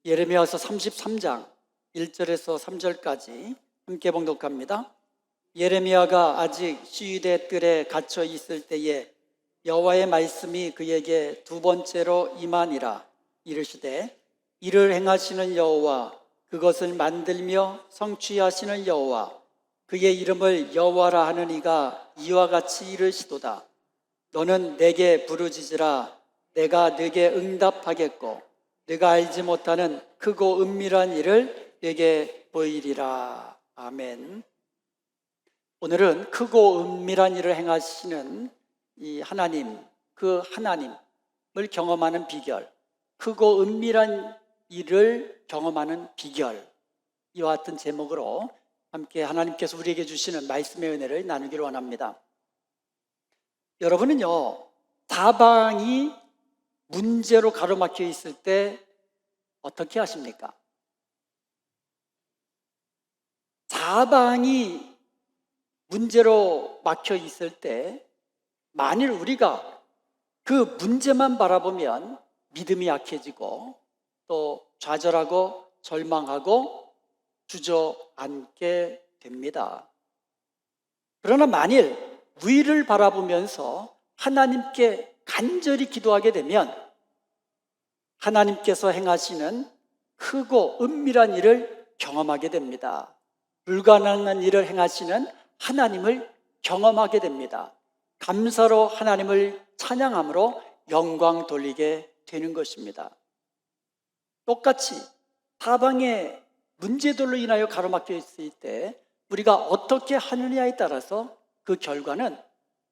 예레미야서 33장 1절에서 3절까지 함께 봉독합니다. 예레미야가 아직 시위대 뜰에 갇혀 있을 때에 여호와의 말씀이 그에게 두 번째로 임하니라. 이르시되 이를 행하시는 여호와, 그것을 만들며 성취하시는 여호와, 그의 이름을 여호와라 하는 이가 이와 같이 이르시도다. 너는 내게 부르짖으라. 내가 네게 응답하겠고 네가 알지 못하는 크고 은밀한 일을 네게 보이리라. 아멘. 오늘은 크고 은밀한 일을 행하시는 이 하나님, 그 하나님을 경험하는 비결, 크고 은밀한 일을 경험하는 비결, 이와 같은 제목으로 함께 하나님께서 우리에게 주시는 말씀의 은혜를 나누기를 원합니다. 여러분은요, 사방이 문제로 가로막혀 있을 때 어떻게 하십니까? 사방이 문제로 막혀 있을 때 만일 우리가 그 문제만 바라보면 믿음이 약해지고 또 좌절하고 절망하고 주저앉게 됩니다. 그러나 만일 위를 바라보면서 하나님께 간절히 기도하게 되면 하나님께서 행하시는 크고 은밀한 일을 경험하게 됩니다. 불가능한 일을 행하시는 하나님을 경험하게 됩니다. 감사로 하나님을 찬양함으로 영광 돌리게 되는 것입니다. 똑같이 사방의 문제들로 인하여 가로막혀 있을 때 우리가 어떻게 하느냐에 따라서 그 결과는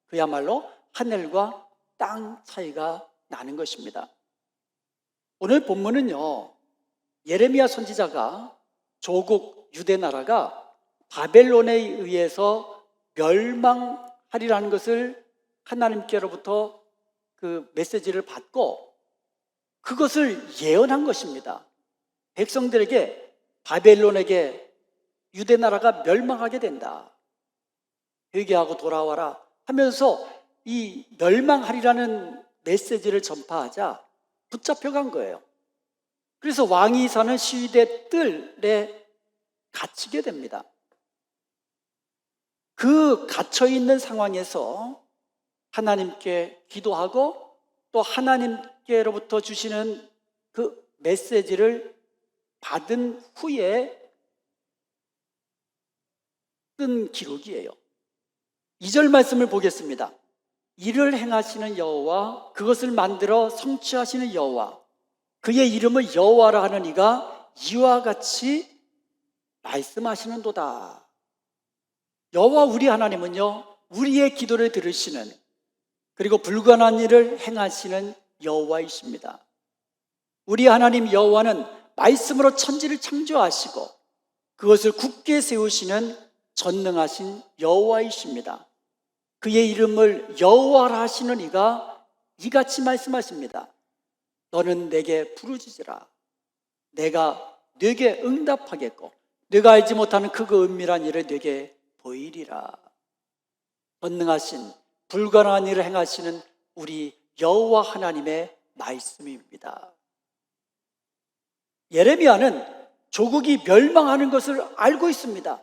그야말로 하늘과 땅 차이가 나는 것입니다. 오늘 본문은요, 예레미야 선지자가 조국 유대 나라가 바벨론에 의해서 멸망하리라는 것을 하나님께로부터 그 메시지를 받고 그것을 예언한 것입니다. 백성들에게 바벨론에게 유대 나라가 멸망하게 된다. 회개하고 돌아와라 하면서 이 멸망하리라는 메시지를 전파하자 붙잡혀간 거예요. 그래서 왕이 사는 시위대 뜰에 갇히게 됩니다. 그 갇혀있는 상황에서 하나님께 기도하고 또 하나님께로부터 주시는 그 메시지를 받은 후에 쓴 기록이에요. 2절 말씀을 보겠습니다. 이를 행하시는 여호와, 그것을 만들어 성취하시는 여호와, 그의 이름을 여호와라 하는 이가 이와 같이 말씀하시는도다. 여호와 우리 하나님은요, 우리의 기도를 들으시는, 그리고 불가능한 일을 행하시는 여호와이십니다. 우리 하나님 여호와는 말씀으로 천지를 창조하시고 그것을 굳게 세우시는 전능하신 여호와이십니다. 그의 이름을 여호와라 하시는 이가 이같이 말씀하십니다. 너는 내게 부르짖으라. 내가 네게 응답하겠고 네가 알지 못하는 크고 은밀한 일을 네게 보이리라. 전능하신 불가능한 일을 행하시는 우리 여호와 하나님의 말씀입니다. 예레미야는 조국이 멸망하는 것을 알고 있습니다.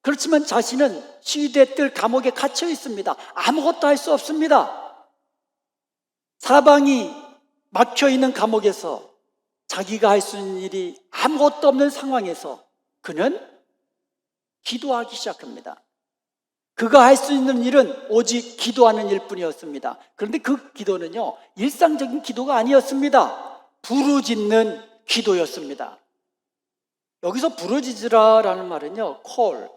그렇지만 자신은 시위대 뜰 감옥에 갇혀 있습니다. 아무것도 할 수 없습니다. 사방이 막혀있는 감옥에서 자기가 할 수 있는 일이 아무것도 없는 상황에서 그는 기도하기 시작합니다. 그가 할 수 있는 일은 오직 기도하는 일뿐이었습니다. 그런데 그 기도는요, 일상적인 기도가 아니었습니다. 부르짖는 기도였습니다. 여기서 부르짖으라라는 말은요, call,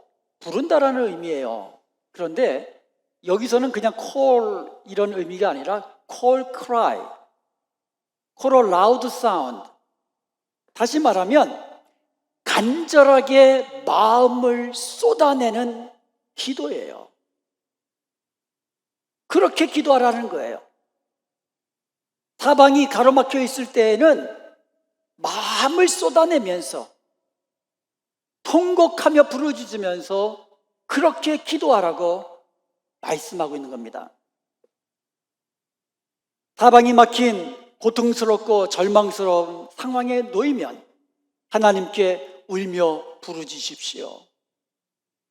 부른다라는 의미예요. 그런데 여기서는 그냥 call 이런 의미가 아니라 call cry, call a loud sound. 다시 말하면 간절하게 마음을 쏟아내는 기도예요. 그렇게 기도하라는 거예요. 사방이 가로막혀 있을 때에는 마음을 쏟아내면서 통곡하며 부르짖으면서 그렇게 기도하라고 말씀하고 있는 겁니다. 사방이 막힌 고통스럽고 절망스러운 상황에 놓이면 하나님께 울며 부르짖으십시오.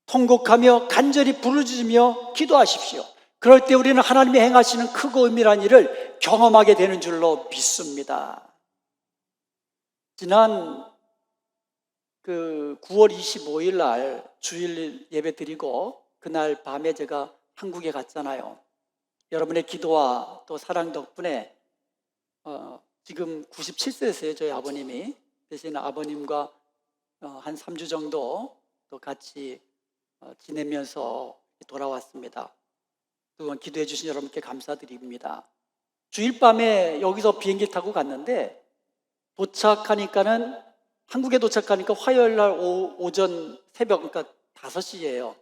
통곡하며 간절히 부르짖으며 기도하십시오. 그럴 때 우리는 하나님이 행하시는 크고 은밀한 일을 경험하게 되는 줄로 믿습니다. 지난 9월 25일 날 주일 예배 드리고 그날 밤에 제가 한국에 갔잖아요. 여러분의 기도와 또 사랑 덕분에 지금 97세세요. 저희 아버님이. 대신 아버님과 한 3주 정도 또 같이 지내면서 돌아왔습니다. 그건 기도해 주신 여러분께 감사드립니다. 주일 밤에 여기서 비행기 타고 갔는데 한국에 도착하니까 화요일 날 오전 새벽, 그러니까 5시예요.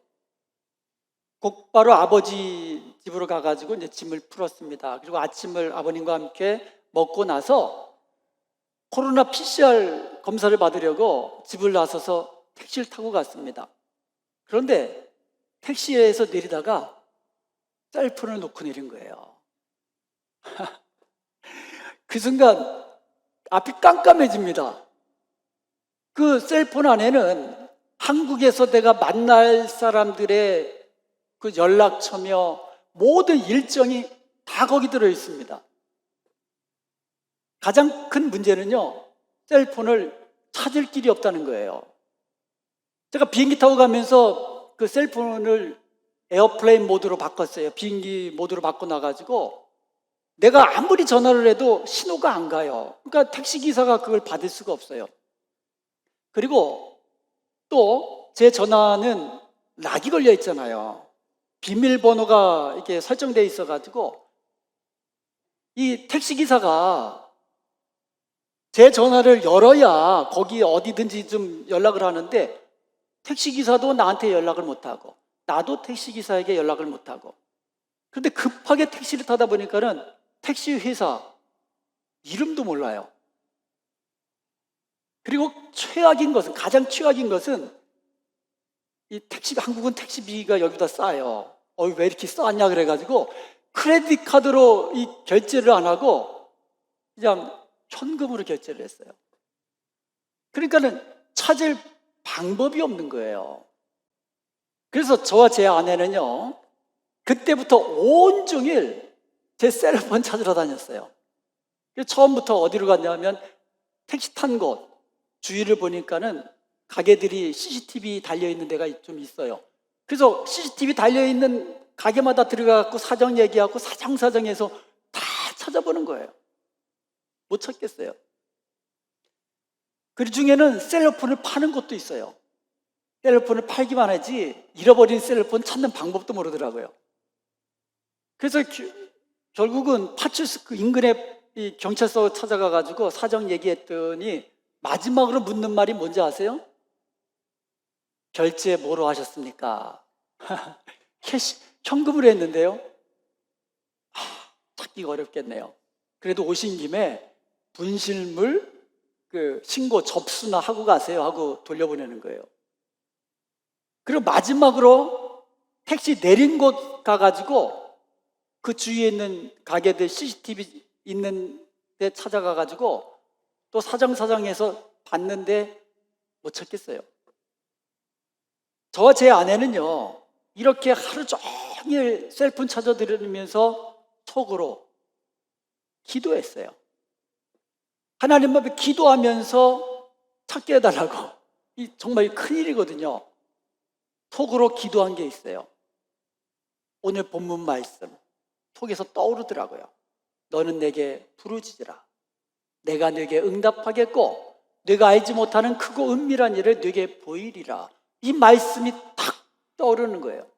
곧바로 아버지 집으로 가가지고 이제 짐을 풀었습니다. 그리고 아침을 아버님과 함께 먹고 나서 코로나 PCR 검사를 받으려고 집을 나서서 택시를 타고 갔습니다. 그런데 택시에서 내리다가 셀폰을 놓고 내린 거예요. 그 순간 앞이 깜깜해집니다. 그 셀폰 안에는 한국에서 내가 만날 사람들의 그 연락처며 모든 일정이 다 거기 들어 있습니다. 가장 큰 문제는요, 셀폰을 찾을 길이 없다는 거예요. 제가 비행기 타고 가면서 그 셀폰을 에어플레인 모드로 바꿨어요. 비행기 모드로 바꿔놔가지고 내가 아무리 전화를 해도 신호가 안 가요. 그러니까 택시기사가 그걸 받을 수가 없어요. 그리고 또 제 전화는 락이 걸려 있잖아요. 비밀번호가 이렇게 설정되어 있어가지고 이 택시기사가 제 전화를 열어야 거기 어디든지 좀 연락을 하는데 택시기사도 나한테 연락을 못하고 나도 택시기사에게 연락을 못하고 그런데 급하게 택시를 타다 보니까는 택시 회사 이름도 몰라요. 그리고 가장 최악인 것은 이 한국은 택시비가 여기보다 싸요. 왜 이렇게 싸냐 그래가지고 크레딧 카드로 이 결제를 안 하고 그냥 현금으로 결제를 했어요. 그러니까는 찾을 방법이 없는 거예요. 그래서 저와 제 아내는요, 그때부터 온종일 제 셀폰 찾으러 다녔어요. 처음부터 어디로 갔냐면 택시 탄 곳 주위를 보니까는 가게들이 CCTV 달려있는 데가 좀 있어요. 그래서 CCTV 달려있는 가게마다 들어가서 사정 얘기하고 사정사정해서 다 찾아보는 거예요. 못 찾겠어요. 그 중에는 셀폰을 파는 곳도 있어요. 셀폰을 팔기만 하지 잃어버린 셀폰 찾는 방법도 모르더라고요. 그래서 결국은 파출소 인근에 이 경찰서 찾아가가지고 사정 얘기했더니 마지막으로 묻는 말이 뭔지 아세요? 결제 뭐로 하셨습니까? 현금으로 했는데요. 찾기가 어렵겠네요. 그래도 오신 김에 분실물 신고 접수나 하고 가세요 하고 돌려보내는 거예요. 그리고 마지막으로 택시 내린 곳 가가지고 그 주위에 있는 가게들 CCTV 있는 데 찾아가가지고 또 사정사정해서 봤는데 못 찾겠어요. 저와 제 아내는요, 이렇게 하루 종일 셀폰 찾아들으면서 속으로 기도했어요. 하나님 앞에 기도하면서 찾게 해달라고. 정말 큰일이거든요. 속으로 기도한 게 있어요. 오늘 본문 말씀 속에서 떠오르더라고요. 너는 내게 부르짖으라. 내가 네게 응답하겠고 네가 알지 못하는 크고 은밀한 일을 네게 보이리라. 이 말씀이 탁 떠오르는 거예요.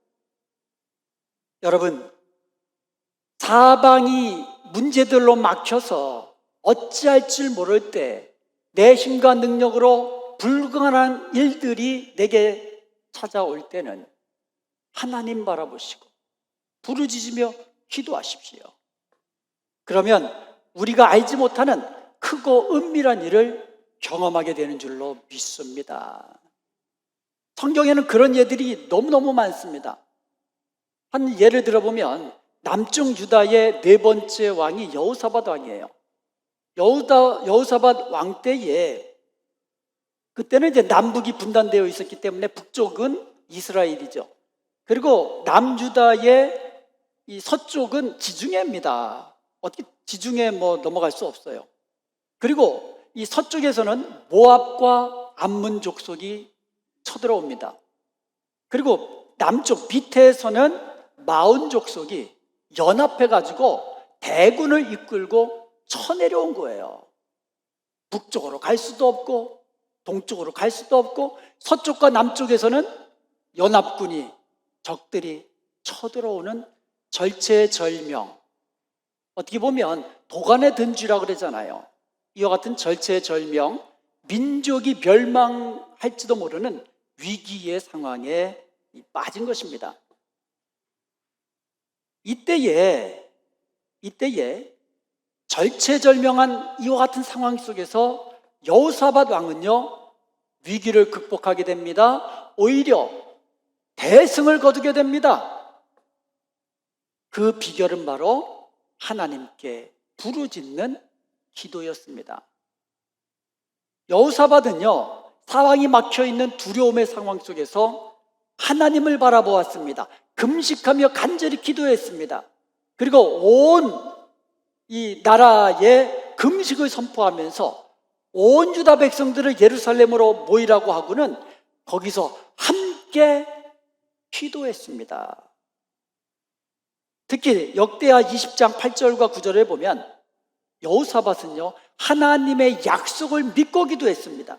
여러분, 사방이 문제들로 막혀서 어찌할 줄 모를 때 내 힘과 능력으로 불가능한 일들이 내게 찾아올 때는 하나님 바라보시고 부르짖으며 기도하십시오. 그러면 우리가 알지 못하는 크고 은밀한 일을 경험하게 되는 줄로 믿습니다. 성경에는 그런 예들이 너무너무 많습니다. 한 예를 들어보면 남쪽 유다의 4번째 왕이 여호사밧 왕이에요. 여호사밧 왕 때에 그때는 이제 남북이 분단되어 있었기 때문에 북쪽은 이스라엘이죠. 그리고 남유다의 이 서쪽은 지중해입니다. 어떻게 지중해 넘어갈 수 없어요. 그리고 이 서쪽에서는 모압과 암몬 족속이 쳐들어옵니다. 그리고 남쪽 밑에서는 마온 족속이 연합해가지고 대군을 이끌고 쳐내려온 거예요. 북쪽으로 갈 수도 없고 동쪽으로 갈 수도 없고 서쪽과 남쪽에서는 연합군이 적들이 쳐들어오는 절체절명, 어떻게 보면 도간의 든쥐라고 그러잖아요. 이와 같은 절체절명, 민족이 멸망할지도 모르는 위기의 상황에 빠진 것입니다. 이때에 절체절명한 이와 같은 상황 속에서 여호사밧 왕은요, 위기를 극복하게 됩니다. 오히려 대승을 거두게 됩니다. 그 비결은 바로 하나님께 부르짖는 기도였습니다. 여호사밧은요, 사방이 막혀있는 두려움의 상황 속에서 하나님을 바라보았습니다. 금식하며 간절히 기도했습니다. 그리고 온 이 나라에 금식을 선포하면서 온 유다 백성들을 예루살렘으로 모이라고 하고는 거기서 함께 기도했습니다. 특히 역대하 20장 8절과 9절에 보면 여호사밧은요, 하나님의 약속을 믿고 기도했습니다.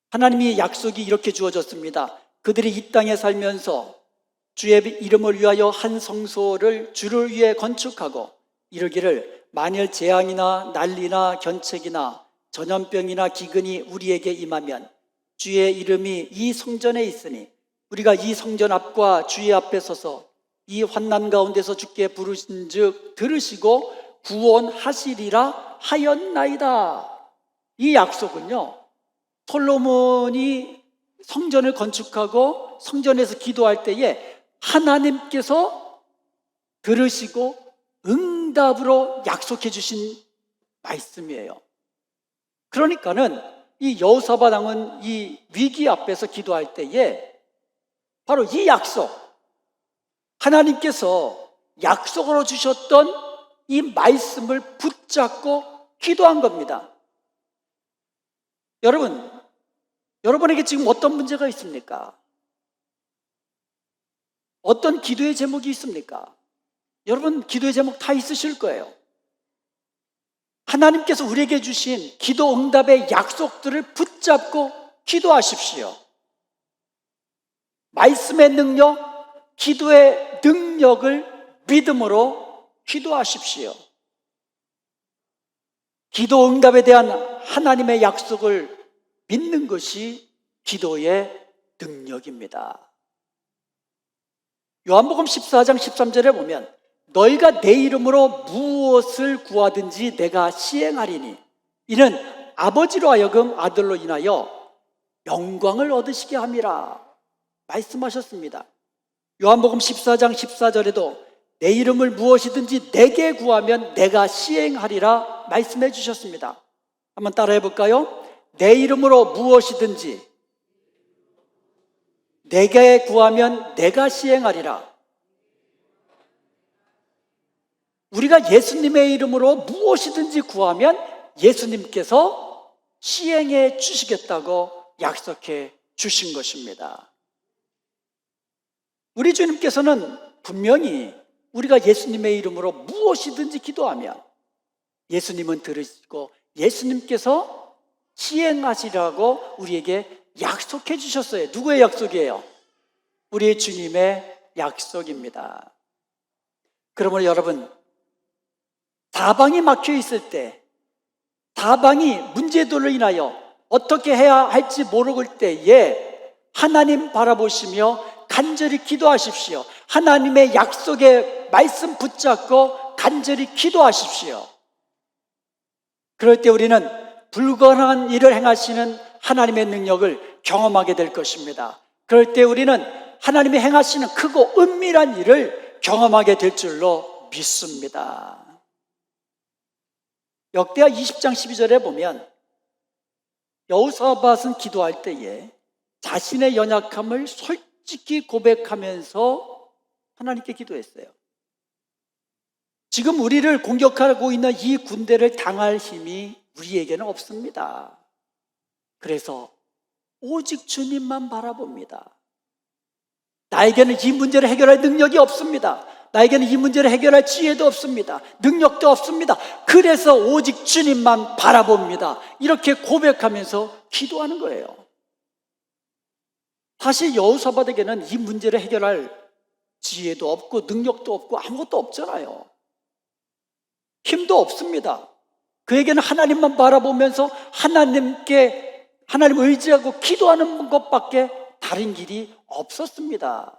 하나님의 약속이 이렇게 주어졌습니다. 그들이 이 땅에 살면서 주의 이름을 위하여 한 성소를 주를 위해 건축하고 이르기를 만일 재앙이나 난리나 견책이나 전염병이나 기근이 우리에게 임하면 주의 이름이 이 성전에 있으니 우리가 이 성전 앞과 주의 앞에 서서 이 환난 가운데서 주께 부르신즉 들으시고 구원하시리라 하였나이다. 이 약속은요, 솔로몬이 성전을 건축하고 성전에서 기도할 때에 하나님께서 들으시고 응답으로 약속해 주신 말씀이에요. 그러니까는 이 여호사밧 왕은 이 위기 앞에서 기도할 때에 바로 이 약속, 하나님께서 약속으로 주셨던 이 말씀을 붙잡고 기도한 겁니다. 여러분에게 지금 어떤 문제가 있습니까? 어떤 기도의 제목이 있습니까? 여러분 기도의 제목 다 있으실 거예요. 하나님께서 우리에게 주신 기도 응답의 약속들을 붙잡고 기도하십시오. 말씀의 능력, 기도의 능력을 믿음으로 기도하십시오. 기도 응답에 대한 하나님의 약속을 믿는 것이 기도의 능력입니다. 요한복음 14장 13절에 보면 너희가 내 이름으로 무엇을 구하든지 내가 시행하리니 이는 아버지로 하여금 아들로 인하여 영광을 얻으시게 함이라 말씀하셨습니다. 요한복음 14장 14절에도 내 이름을 무엇이든지 내게 구하면 내가 시행하리라 말씀해 주셨습니다. 한번 따라해 볼까요? 내 이름으로 무엇이든지 내게 구하면 내가 시행하리라. 우리가 예수님의 이름으로 무엇이든지 구하면 예수님께서 시행해 주시겠다고 약속해 주신 것입니다. 우리 주님께서는 분명히 우리가 예수님의 이름으로 무엇이든지 기도하면 예수님은 들으시고 예수님께서 시행하시라고 우리에게 약속해 주셨어요. 누구의 약속이에요? 우리 주님의 약속입니다. 그러므로 여러분, 사방이 막혀 있을 때, 사방이 문제들로 인하여 어떻게 해야 할지 모를 때에 하나님 바라보시며 간절히 기도하십시오. 하나님의 약속의 말씀 붙잡고 간절히 기도하십시오. 그럴 때 우리는 불가능한 일을 행하시는 하나님의 능력을 경험하게 될 것입니다. 그럴 때 우리는 하나님이 행하시는 크고 은밀한 일을 경험하게 될 줄로 믿습니다. 역대하 20장 12절에 보면 여호사밧은 기도할 때에 자신의 연약함을 솔직히 고백하면서 하나님께 기도했어요. 지금 우리를 공격하고 있는 이 군대를 당할 힘이 우리에게는 없습니다. 그래서 오직 주님만 바라봅니다. 나에게는 이 문제를 해결할 능력이 없습니다. 나에게는 이 문제를 해결할 지혜도 없습니다. 능력도 없습니다. 그래서 오직 주님만 바라봅니다. 이렇게 고백하면서 기도하는 거예요. 사실 여호사밧에게는 이 문제를 해결할 지혜도 없고 능력도 없고 아무것도 없잖아요. 힘도 없습니다. 그에게는 하나님만 바라보면서 하나님 의지하고 기도하는 것밖에 다른 길이 없었습니다.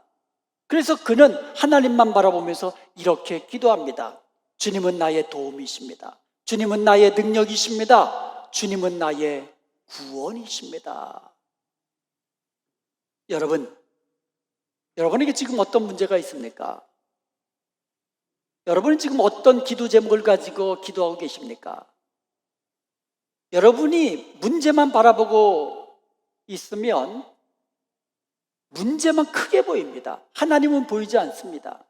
그래서 그는 하나님만 바라보면서 이렇게 기도합니다. 주님은 나의 도움이십니다. 주님은 나의 능력이십니다. 주님은 나의 구원이십니다. 여러분에게 지금 어떤 문제가 있습니까? 여러분은 지금 어떤 기도 제목을 가지고 기도하고 계십니까? 여러분이 문제만 바라보고 있으면 문제만 크게 보입니다. 하나님은 보이지 않습니다.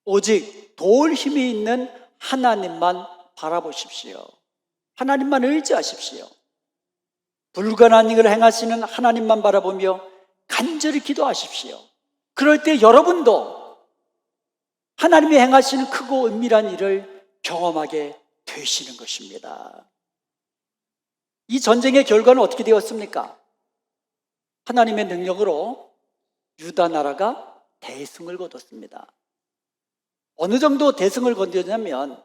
오직 도울 힘이 있는 하나님만 바라보십시오. 하나님만 의지하십시오. 불가능한 일을 행하시는 하나님만 바라보며 간절히 기도하십시오. 그럴 때 여러분도 하나님이 행하시는 크고 은밀한 일을 경험하게 되시는 것입니다. 이 전쟁의 결과는 어떻게 되었습니까? 하나님의 능력으로 유다 나라가 대승을 거뒀습니다. 어느 정도 대승을 거두냐면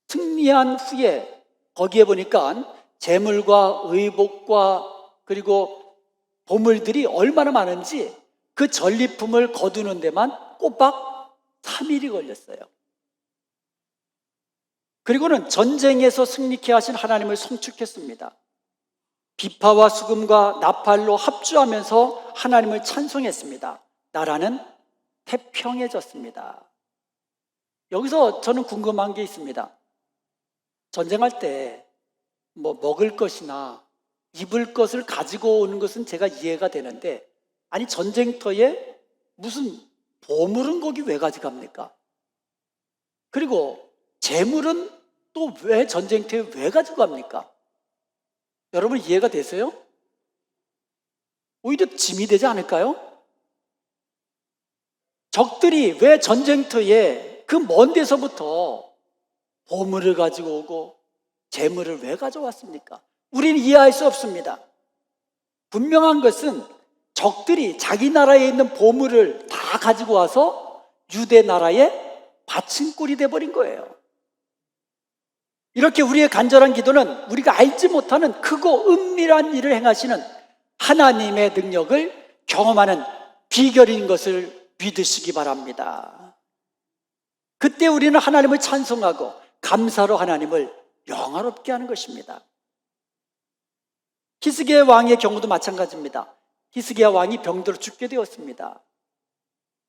승리한 후에 거기에 보니까 재물과 의복과 그리고 보물들이 얼마나 많은지 그 전리품을 거두는 데만 꼬박 3일이 걸렸어요. 그리고는 전쟁에서 승리케 하신 하나님을 송축했습니다. 비파와 수금과 나팔로 합주하면서 하나님을 찬송했습니다. 나라는 태평해졌습니다. 여기서 저는 궁금한 게 있습니다. 전쟁할 때 먹을 것이나 입을 것을 가지고 오는 것은 제가 이해가 되는데, 아니 전쟁터에 무슨 보물은 거기 왜 가져갑니까? 그리고 재물은 또 왜 전쟁터에 왜 가져갑니까? 여러분 이해가 되세요? 오히려 짐이 되지 않을까요? 적들이 왜 전쟁터에 그 먼 데서부터 보물을 가지고 오고 재물을 왜 가져왔습니까? 우리는 이해할 수 없습니다. 분명한 것은 적들이 자기 나라에 있는 보물을 다 가지고 와서 유대 나라에 받침골이 돼버린 거예요. 이렇게 우리의 간절한 기도는 우리가 알지 못하는 크고 은밀한 일을 행하시는 하나님의 능력을 경험하는 비결인 것을 믿으시기 바랍니다. 그때 우리는 하나님을 찬송하고 감사로 하나님을 영화롭게 하는 것입니다. 히스기야 왕의 경우도 마찬가지입니다. 히스기야 왕이 병들어 죽게 되었습니다.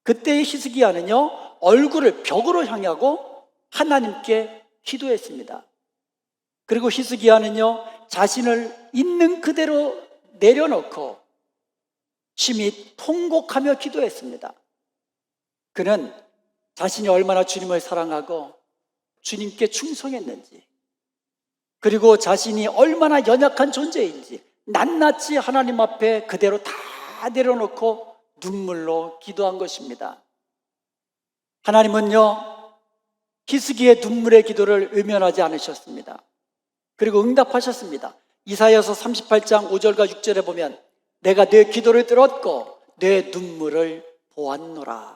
그때의 히스기야는요, 얼굴을 벽으로 향하고 하나님께 기도했습니다. 그리고 히스기야는요, 자신을 있는 그대로 내려놓고 심히 통곡하며 기도했습니다. 그는 자신이 얼마나 주님을 사랑하고 주님께 충성했는지, 그리고 자신이 얼마나 연약한 존재인지 낱낱이 하나님 앞에 그대로 다 내려놓고 눈물로 기도한 것입니다. 하나님은요, 히스기야의 눈물의 기도를 외면하지 않으셨습니다. 그리고 응답하셨습니다. 이사야서 38장 5절과 6절에 보면 내가 내 기도를 들었고 내 눈물을 보았노라.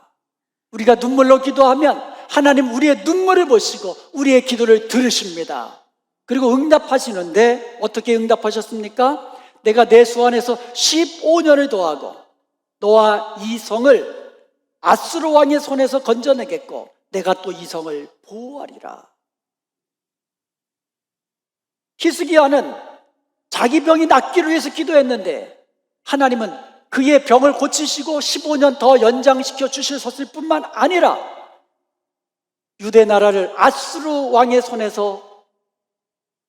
우리가 눈물로 기도하면 하나님 우리의 눈물을 보시고 우리의 기도를 들으십니다. 그리고 응답하시는데 어떻게 응답하셨습니까? 내가 내 수 안에서 15년을 더하고 너와 이 성을 아수르 왕의 손에서 건져내겠고 내가 또 이 성을 보호하리라. 히스기야는 자기 병이 낫기를 위해서 기도했는데 하나님은 그의 병을 고치시고 15년 더 연장시켜 주셨을 뿐만 아니라 유대 나라를 아수르 왕의 손에서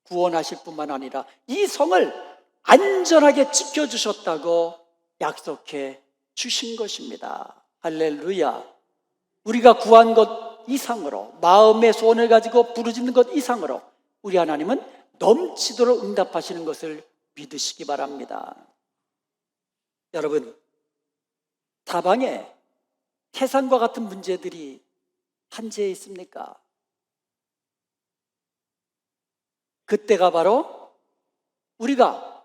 구원하실 뿐만 아니라 이 성을 안전하게 지켜주셨다고 약속해 주신 것입니다. 할렐루야. 우리가 구한 것 이상으로, 마음의 소원을 가지고 부르짖는 것 이상으로 우리 하나님은 넘치도록 응답하시는 것을 믿으시기 바랍니다. 여러분, 사방에 태산과 같은 문제들이 한재해 있습니까? 그때가 바로 우리가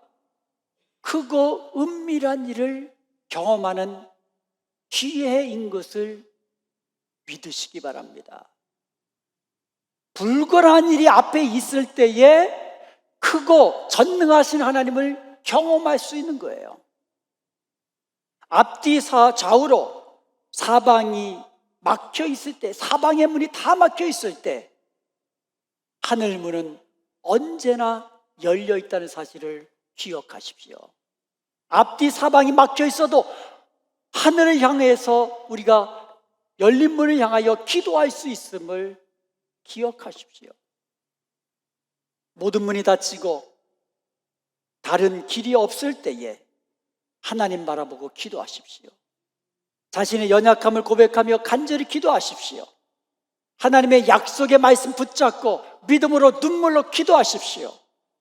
크고 은밀한 일을 경험하는 기회인 것을 믿으시기 바랍니다. 불가능한 일이 앞에 있을 때에 크고 전능하신 하나님을 경험할 수 있는 거예요. 앞뒤 좌우로 사방이 막혀 있을 때, 사방의 문이 다 막혀 있을 때 하늘 문은 언제나 열려 있다는 사실을 기억하십시오. 앞뒤 사방이 막혀 있어도 하늘을 향해서 우리가 열린 문을 향하여 기도할 수 있음을 기억하십시오. 모든 문이 닫히고 다른 길이 없을 때에 하나님 바라보고 기도하십시오. 자신의 연약함을 고백하며 간절히 기도하십시오. 하나님의 약속의 말씀 붙잡고 믿음으로 눈물로 기도하십시오.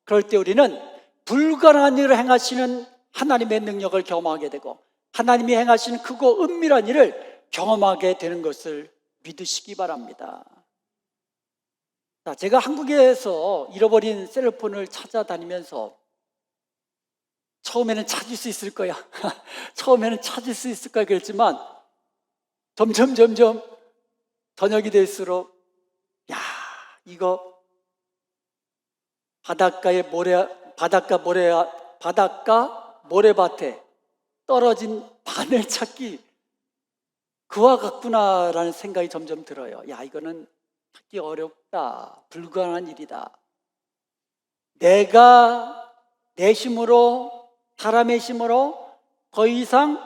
그럴 때 우리는 불가능한 일을 행하시는 하나님의 능력을 경험하게 되고 하나님이 행하시는 크고 은밀한 일을 경험하게 되는 것을 믿으시기 바랍니다. 자, 제가 한국에서 잃어버린 셀폰을 찾아다니면서 처음에는 찾을 수 있을 거야. 처음에는 찾을 수 있을 거야 그랬지만 점점 저녁이 될수록 이거 바닷가 모래밭에 떨어진 바늘 찾기 그와 같구나라는 생각이 점점 들어요. 이거는 찾기 어렵다. 불가능한 일이다. 내가 내 힘으로, 사람의 힘으로 더 이상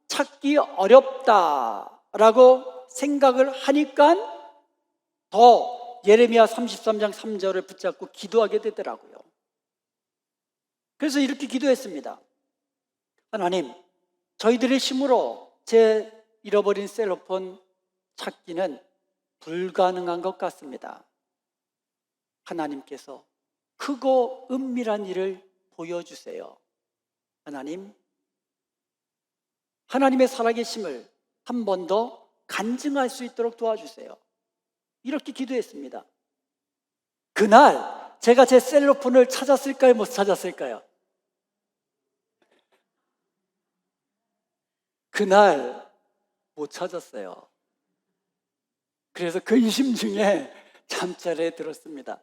찾기 어렵다라고 생각을 하니까 더 예레미야 33장 3절을 붙잡고 기도하게 되더라고요. 그래서 이렇게 기도했습니다. 하나님, 저희들의 힘으로 제 잃어버린 셀로폰 찾기는 불가능한 것 같습니다. 하나님께서 크고 은밀한 일을 보여주세요. 하나님의 살아계심을 한 번 더 간증할 수 있도록 도와주세요. 이렇게 기도했습니다. 그날 제가 제 셀로폰을 찾았을까요? 못 찾았을까요? 그날 못 찾았어요. 그래서 근심 중에 잠자리에 들었습니다.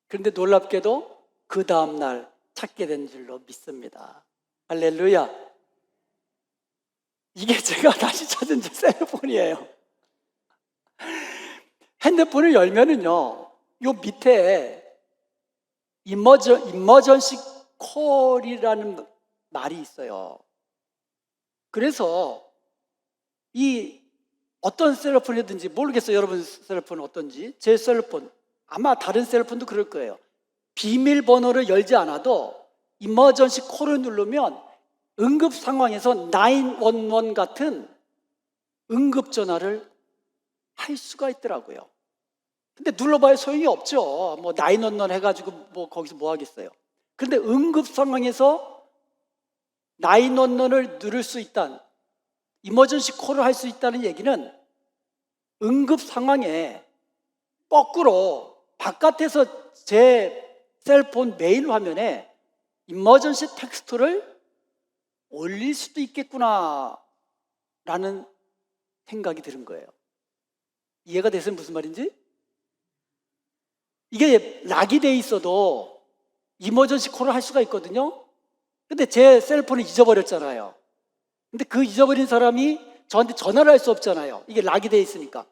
그런데 놀랍게도 그 다음날 찾게 된 줄로 믿습니다. 할렐루야. 이게 제가 다시 찾은 제 셀폰이에요. 핸드폰을 열면은요, 요 밑에 이머전시 콜이라는 말이 있어요. 그래서 이 어떤 셀폰이든지 모르겠어요. 여러분 셀폰은 어떤지. 제 셀폰, 아마 다른 셀폰도 그럴 거예요. 비밀번호를 열지 않아도 이머전시 콜을 누르면 응급 상황에서 911 같은 응급 전화를 할 수가 있더라고요. 근데 눌러봐야 소용이 없죠. 911 해가지고 거기서 뭐 하겠어요. 그런데 응급 상황에서 911을 누를 수 있다는, 이머전시 콜을 할 수 있다는 얘기는 응급 상황에 거꾸로 바깥에서 제 셀폰 메인 화면에 이머전시 텍스트를 올릴 수도 있겠구나 라는 생각이 드는 거예요. 이해가 됐어요? 무슨 말인지? 이게 락이 돼 있어도 이머전시 콜을 할 수가 있거든요. 근데 제 셀폰을 잊어버렸잖아요. 근데 그 잊어버린 사람이 저한테 전화를 할 수 없잖아요. 이게 락이 돼 있으니까.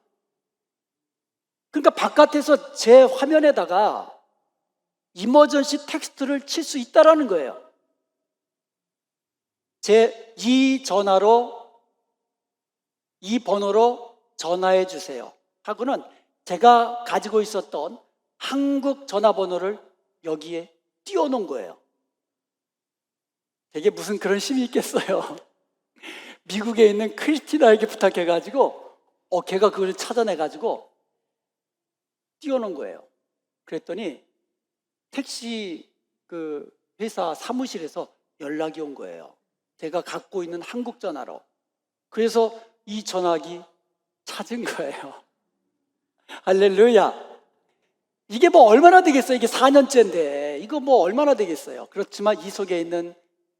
그러니까 바깥에서 제 화면에다가 이머전시 텍스트를 칠 수 있다라는 거예요. 이 번호로 전화해 주세요 하고는 제가 가지고 있었던 한국 전화번호를 여기에 띄워놓은 거예요. 되게 무슨 그런 힘이 있겠어요. 미국에 있는 크리스티나에게 부탁해가지고 걔가 그걸 찾아내가지고 띄워놓은 거예요. 그랬더니 택시 그 회사 사무실에서 연락이 온 거예요. 제가 갖고 있는 한국 전화로. 그래서 이 전화기 찾은 거예요. 할렐루야. 이게 뭐 얼마나 되겠어요? 이게 4년째인데 이거 뭐 얼마나 되겠어요? 그렇지만 이 속에 있는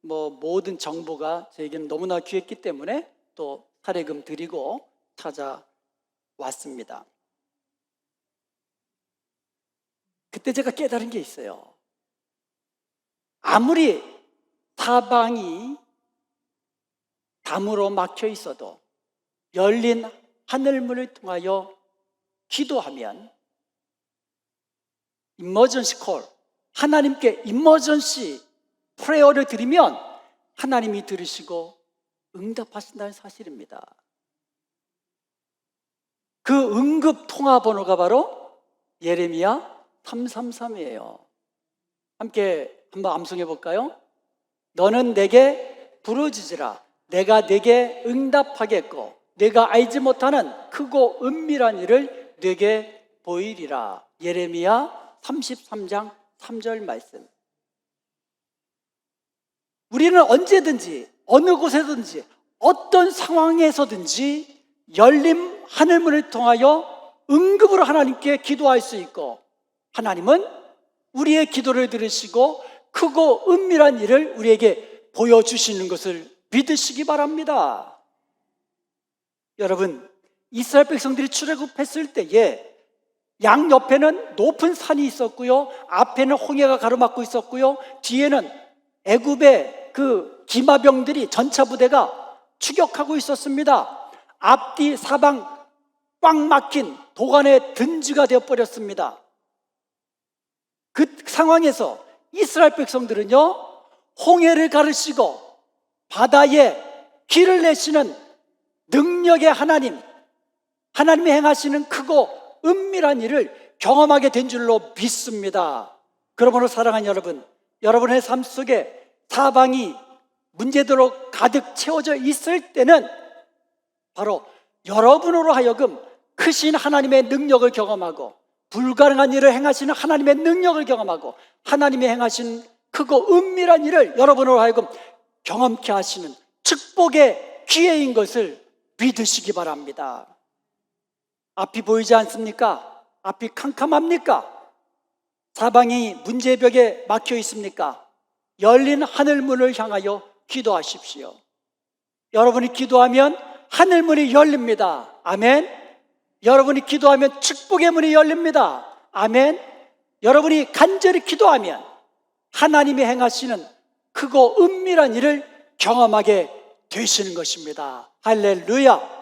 뭐 모든 정보가 저에게는 너무나 귀했기 때문에 또 사례금 드리고 찾아왔습니다. 그때 제가 깨달은 게 있어요. 아무리 사방이 담으로 막혀 있어도 열린 하늘문을 통하여 기도하면 이머전시 콜, 하나님께 이머전시 프레어를 드리면 하나님이 들으시고 응답하신다는 사실입니다. 그 응급 통화 번호가 바로 예레미야 333이에요. 함께 한번 암송해 볼까요? 너는 내게 부르짖으라. 내가 내게 응답하겠고 내가 알지 못하는 크고 은밀한 일을 내게 보이리라. 예레미야 33장 3절 말씀. 우리는 언제든지 어느 곳에든지 어떤 상황에서든지 열린 하늘문을 통하여 응급으로 하나님께 기도할 수 있고 하나님은 우리의 기도를 들으시고 크고 은밀한 일을 우리에게 보여주시는 것을 믿으시기 바랍니다. 여러분, 이스라엘 백성들이 출애굽했을 때에 양 옆에는 높은 산이 있었고요, 앞에는 홍해가 가로막고 있었고요, 뒤에는 애굽의 그 기마병들이 전차 부대가 추격하고 있었습니다. 앞뒤 사방 꽉 막힌 도간의 든지가 되어버렸습니다. 그 상황에서 이스라엘 백성들은요, 홍해를 가르시고 바다에 길을 내시는 능력의 하나님, 하나님이 행하시는 크고 은밀한 일을 경험하게 된 줄로 믿습니다. 그러므로 사랑하는 여러분, 여러분의 삶 속에 사방이 문제대로 가득 채워져 있을 때는 바로 여러분으로 하여금 크신 하나님의 능력을 경험하고 불가능한 일을 행하시는 하나님의 능력을 경험하고 하나님이 행하신 크고 은밀한 일을 여러분으로 하여금 경험케 하시는 축복의 기회인 것을 믿으시기 바랍니다. 앞이 보이지 않습니까? 앞이 캄캄합니까? 사방이 문제벽에 막혀 있습니까? 열린 하늘문을 향하여 기도하십시오. 여러분이 기도하면 하늘문이 열립니다. 아멘. 여러분이 기도하면 축복의 문이 열립니다. 아멘. 여러분이 간절히 기도하면 하나님이 행하시는 크고 은밀한 일을 경험하게 되시는 것입니다. 할렐루야.